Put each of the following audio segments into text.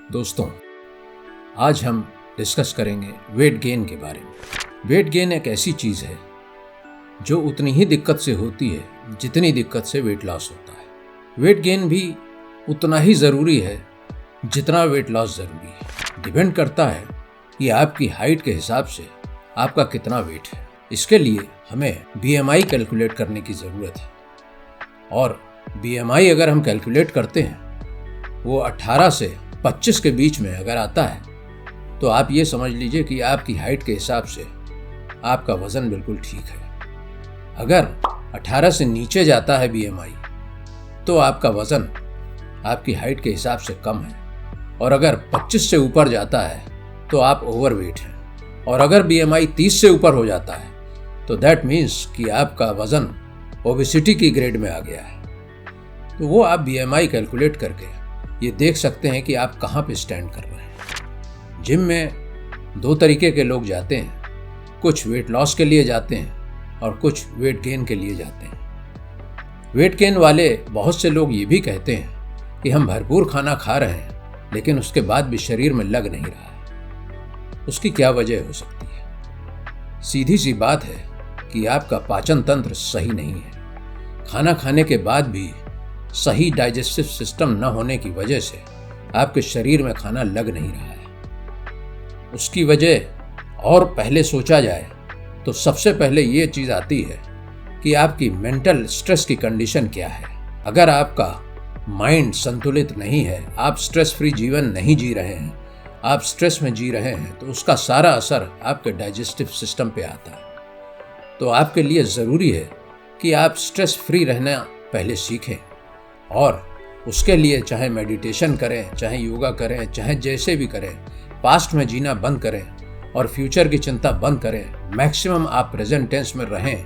दोस्तों, आज हम डिस्कस करेंगे वेट गेन के बारे में। वेट गेन एक ऐसी चीज़ है जो उतनी ही दिक्कत से होती है जितनी दिक्कत से वेट लॉस होता है। वेट गेन भी उतना ही ज़रूरी है जितना वेट लॉस ज़रूरी है। डिपेंड करता है कि आपकी हाइट के हिसाब से आपका कितना वेट है। इसके लिए हमें BMI कैलकुलेट करने की ज़रूरत है, और BMI अगर हम कैलकुलेट करते हैं वो 18 से 25 के बीच में अगर आता है तो आप ये समझ लीजिए कि आपकी हाइट के हिसाब से आपका वज़न बिल्कुल ठीक है। अगर 18 से नीचे जाता है BMI तो आपका वज़न आपकी हाइट के हिसाब से कम है, और अगर 25 से ऊपर जाता है तो आप ओवरवेट हैं, और अगर BMI 30 से ऊपर हो जाता है तो दैट मीन्स कि आपका वज़न ओबेसिटी की ग्रेड में आ गया है। तो वो आप BMI कैलकुलेट करके ये देख सकते हैं कि आप कहाँ पे स्टैंड कर रहे हैं। जिम में दो तरीके के लोग जाते हैं, कुछ वेट लॉस के लिए जाते हैं और कुछ वेट गेन के लिए जाते हैं। वेट गेन वाले बहुत से लोग ये भी कहते हैं कि हम भरपूर खाना खा रहे हैं लेकिन उसके बाद भी शरीर में लग नहीं रहा है। उसकी क्या वजह हो सकती है? सीधी सी बात है कि आपका पाचन तंत्र सही नहीं है। खाना खाने के बाद भी सही डाइजेस्टिव सिस्टम न होने की वजह से आपके शरीर में खाना लग नहीं रहा है। उसकी वजह और पहले सोचा जाए तो सबसे पहले ये चीज़ आती है कि आपकी मेंटल स्ट्रेस की कंडीशन क्या है। अगर आपका माइंड संतुलित नहीं है, आप स्ट्रेस फ्री जीवन नहीं जी रहे हैं, आप स्ट्रेस में जी रहे हैं, तो उसका सारा असर आपके डाइजेस्टिव सिस्टम पे आता है। तो आपके लिए ज़रूरी है कि आप स्ट्रेस फ्री रहना पहले सीखें, और उसके लिए चाहे मेडिटेशन करें, चाहे योगा करें, चाहे जैसे भी करें, पास्ट में जीना बंद करें और फ्यूचर की चिंता बंद करें। मैक्सिमम आप प्रेजेंट टेंस में रहें,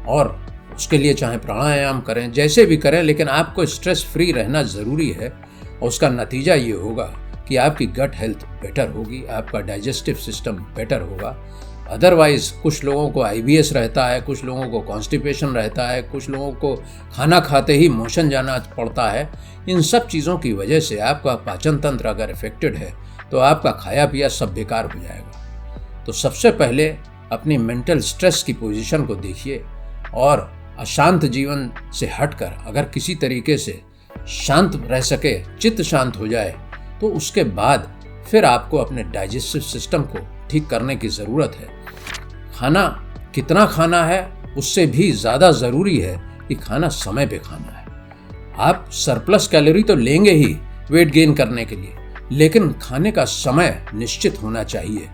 और उसके लिए चाहे प्राणायाम करें, जैसे भी करें, लेकिन आपको स्ट्रेस फ्री रहना ज़रूरी है। और उसका नतीजा ये होगा कि आपकी गट हेल्थ बेटर होगी, आपका डाइजेस्टिव सिस्टम बेटर होगा। अदरवाइज कुछ लोगों को IBS रहता है, कुछ लोगों को कॉन्स्टिपेशन रहता है, कुछ लोगों को खाना खाते ही मोशन जाना पड़ता है। इन सब चीज़ों की वजह से आपका पाचन तंत्र अगर इफेक्टेड है तो आपका खाया पिया सब बेकार हो जाएगा। तो सबसे पहले अपनी मेंटल स्ट्रेस की पोजीशन को देखिए, और अशांत जीवन से हटकर अगर किसी तरीके से शांत रह सके, चित्त शांत हो जाए, तो उसके बाद फिर आपको अपने डाइजेस्टिव सिस्टम को ठीक करने की ज़रूरत है। खाना कितना खाना है उससे भी ज़्यादा ज़रूरी है कि खाना समय पे खाना है। आप सरप्लस कैलोरी तो लेंगे ही वेट गेन करने के लिए, लेकिन खाने का समय निश्चित होना चाहिए।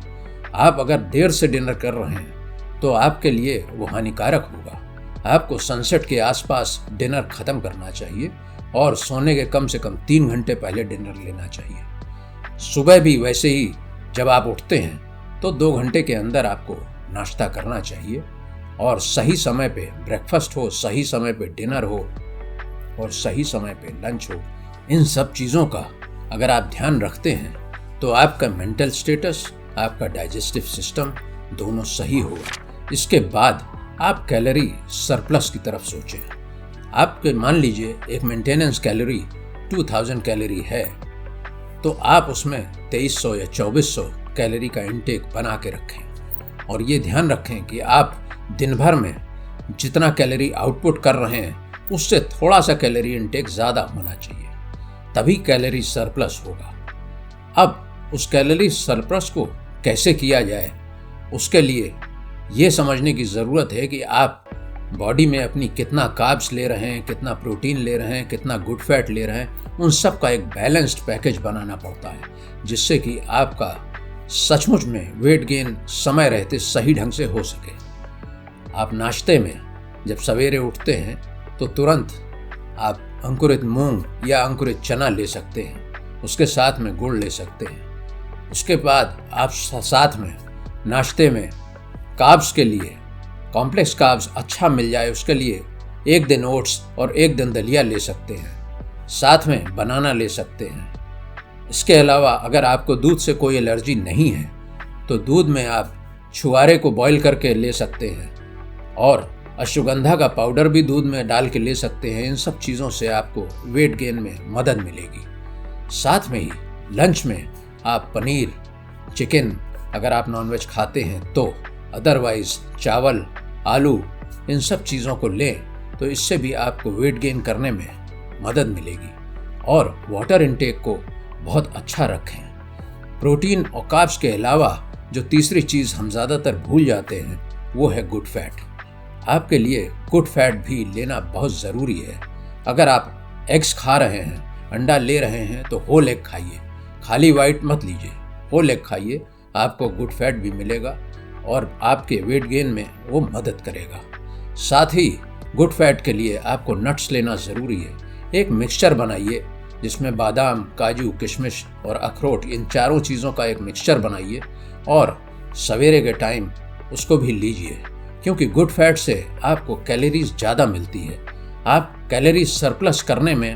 आप अगर देर से डिनर कर रहे हैं तो आपके लिए वो हानिकारक होगा। आपको सनसेट के आसपास डिनर ख़त्म करना चाहिए, और सोने के कम से कम 3 घंटे पहले डिनर लेना चाहिए। सुबह भी वैसे ही जब आप उठते हैं तो 2 घंटे के अंदर आपको नाश्ता करना चाहिए, और सही समय पे ब्रेकफास्ट हो, सही समय पे डिनर हो, और सही समय पे लंच हो। इन सब चीज़ों का अगर आप ध्यान रखते हैं तो आपका मेंटल स्टेटस, आपका डाइजेस्टिव सिस्टम दोनों सही होगा। इसके बाद आप कैलोरी सरप्लस की तरफ सोचें। आपके मान लीजिए एक मेंटेनेंस कैलोरी 2000 कैलोरी है, तो आप उसमें 2300 या 2400 कैलोरी का इंटेक बना के रखें, और ये ध्यान रखें कि आप दिन भर में जितना कैलोरी आउटपुट कर रहे हैं उससे थोड़ा सा कैलोरी इंटेक ज़्यादा होना चाहिए, तभी कैलोरी सरप्लस होगा। अब उस कैलोरी सरप्लस को कैसे किया जाए, उसके लिए ये समझने की ज़रूरत है कि आप बॉडी में अपनी कितना कार्ब्स ले रहे हैं, कितना प्रोटीन ले रहे हैं, कितना गुड फैट ले रहे हैं। उन सब का एक बैलेंस्ड पैकेज बनाना पड़ता है, जिससे कि आपका सचमुच में वेट गेन समय रहते सही ढंग से हो सके। आप नाश्ते में जब सवेरे उठते हैं तो तुरंत आप अंकुरित मूंग या अंकुरित चना ले सकते हैं, उसके साथ में गुड़ ले सकते हैं। उसके बाद आप साथ में नाश्ते में कार्ब्स के लिए कॉम्प्लेक्स कार्ब्स अच्छा मिल जाए, उसके लिए एक दिन ओट्स और एक दिन दलिया ले सकते हैं, साथ में बनाना ले सकते हैं। इसके अलावा अगर आपको दूध से कोई एलर्जी नहीं है तो दूध में आप छुआरे को बॉईल करके ले सकते हैं, और अश्वगंधा का पाउडर भी दूध में डाल के ले सकते हैं। इन सब चीज़ों से आपको वेट गेन में मदद मिलेगी। साथ में ही लंच में आप पनीर, चिकन अगर आप नॉनवेज खाते हैं तो, अदरवाइज चावल, आलू, इन सब चीज़ों को लें तो इससे भी आपको वेट गेन करने में मदद मिलेगी। और वाटर इनटेक को बहुत अच्छा रखें। प्रोटीन और कार्ब्स के अलावा जो तीसरी चीज़ हम ज़्यादातर भूल जाते हैं वो है गुड फैट। आपके लिए गुड फैट भी लेना बहुत ज़रूरी है। अगर आप एग्स खा रहे हैं, अंडा ले रहे हैं तो होल एग खाइए, खाली वाइट मत लीजिए, होल एग खाइए, आपको गुड फैट भी मिलेगा और आपके वेट गेन में वो मदद करेगा। साथ ही गुड फैट के लिए आपको नट्स लेना ज़रूरी है। एक मिक्सचर बनाइए जिसमें बादाम, काजू, किशमिश और अखरोट, इन चारों चीज़ों का एक मिक्सचर बनाइए और सवेरे के टाइम उसको भी लीजिए, क्योंकि गुड फैट से आपको कैलोरीज ज़्यादा मिलती है। आप कैलोरीज सरप्लस करने में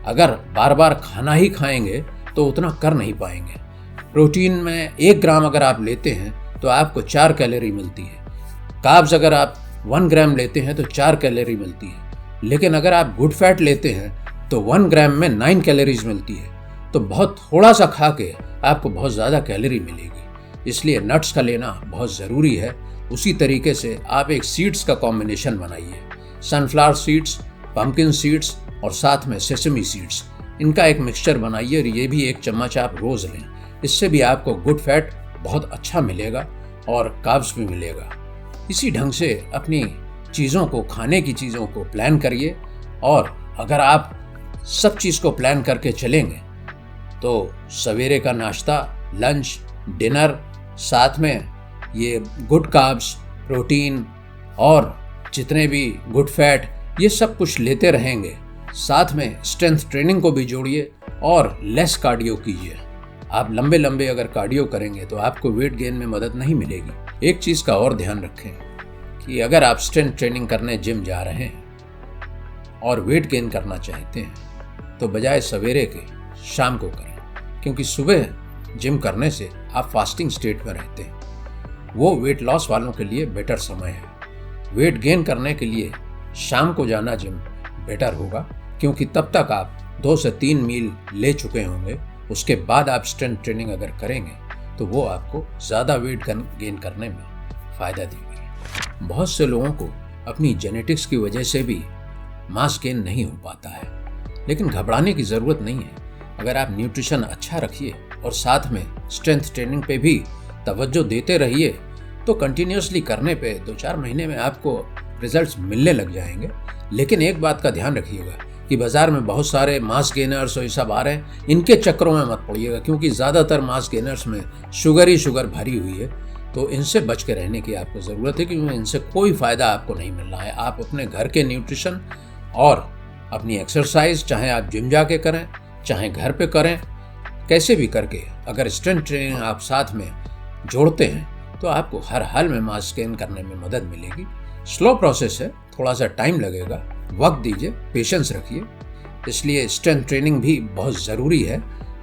अगर बार बार खाना ही खाएंगे तो उतना कर नहीं पाएंगे। प्रोटीन में 1 ग्राम अगर आप लेते हैं तो आपको 4 कैलोरी मिलती है। कार्ब्स अगर आप 1 ग्राम लेते हैं तो 4 कैलोरी मिलती है। लेकिन अगर आप गुड फैट लेते हैं तो 1 ग्राम में 9 कैलोरीज मिलती है। तो बहुत थोड़ा सा खा के आपको बहुत ज़्यादा कैलोरी मिलेगी। इसलिए नट्स का लेना बहुत ज़रूरी है। उसी तरीके से आप एक सीड्स का कॉम्बिनेशन बनाइए, सनफ्लावर सीड्स, पम्पकिन सीड्स और साथ में सेसमी सीड्स, इनका एक मिक्सचर बनाइए और ये भी 1 चम्मच आप रोज़ लें। इससे भी आपको गुड फैट बहुत अच्छा मिलेगा और कार्ब्स भी मिलेगा। इसी ढंग से अपनी चीज़ों को, खाने की चीज़ों को प्लान करिए और अगर आप सब चीज़ को प्लान करके चलेंगे तो सवेरे का नाश्ता, लंच, डिनर, साथ में ये गुड कार्ब्स, प्रोटीन और जितने भी गुड फैट, ये सब कुछ लेते रहेंगे। साथ में स्ट्रेंथ ट्रेनिंग को भी जोड़िए और लेस कार्डियो कीजिए। आप लंबे लंबे अगर कार्डियो करेंगे तो आपको वेट गेन में मदद नहीं मिलेगी। एक चीज़ का और ध्यान रखें कि अगर आप स्ट्रेंथ ट्रेनिंग करने जिम जा रहे हैं और वेट गेन करना चाहते हैं तो बजाय सवेरे के शाम को करें, क्योंकि सुबह जिम करने से आप फास्टिंग स्टेट में रहते हैं। वो वेट लॉस वालों के लिए बेटर समय है। वेट गेन करने के लिए शाम को जाना जिम बेटर होगा, क्योंकि तब तक आप 2 से 3 मील ले चुके होंगे। उसके बाद आप स्ट्रेंथ ट्रेनिंग अगर करेंगे तो वो आपको ज़्यादा वेट गेन करने में फ़ायदा देगी। बहुत से लोगों को अपनी जेनेटिक्स की वजह से भी मास गेन नहीं हो पाता है, लेकिन घबराने की ज़रूरत नहीं है। अगर आप न्यूट्रिशन अच्छा रखिए और साथ में स्ट्रेंथ ट्रेनिंग पे भी तवज्जो देते रहिए तो कंटिन्यूसली करने पे 2-4 महीने में आपको रिजल्ट्स मिलने लग जाएंगे। लेकिन एक बात का ध्यान रखिएगा कि बाज़ार में बहुत सारे मास गेनर्स और ये सब आ रहे हैं, इनके चक्करों में मत पड़िएगा, क्योंकि ज़्यादातर मास गेनर्स में शुगर ही शुगर भरी हुई है। तो इनसे बच के रहने की आपको ज़रूरत है, क्योंकि इनसे कोई फ़ायदा आपको नहीं मिल रहा है। आप अपने घर के न्यूट्रिशन और अपनी एक्सरसाइज, चाहे आप जिम जाके करें चाहे घर पे करें, कैसे भी करके अगर स्ट्रेंथ ट्रेनिंग आप साथ में जोड़ते हैं तो आपको हर हाल में मास गेन करने में मदद मिलेगी। स्लो प्रोसेस है, थोड़ा सा टाइम लगेगा, वक्त दीजिए, पेशेंस रखिए। इसलिए स्ट्रेंथ ट्रेनिंग भी बहुत ज़रूरी है।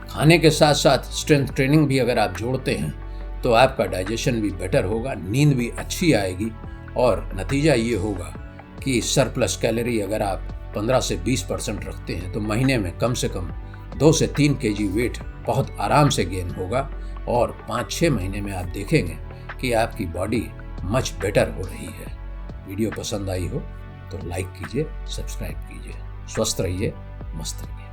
खाने के साथ साथ स्ट्रेंथ ट्रेनिंग भी अगर आप जोड़ते हैं तो आपका डाइजेशन भी बेटर होगा, नींद भी अच्छी आएगी और नतीजा ये होगा कि सरप्लस कैलोरी अगर आप 15 से 20% रखते हैं तो महीने में कम से कम 2 से 3 kg वेट बहुत आराम से गेन होगा और 5-6 महीने में आप देखेंगे कि आपकी बॉडी मच बेटर हो रही है। वीडियो पसंद आई हो तो लाइक कीजिए, सब्सक्राइब कीजिए। स्वस्थ रहिए, मस्त रहिए।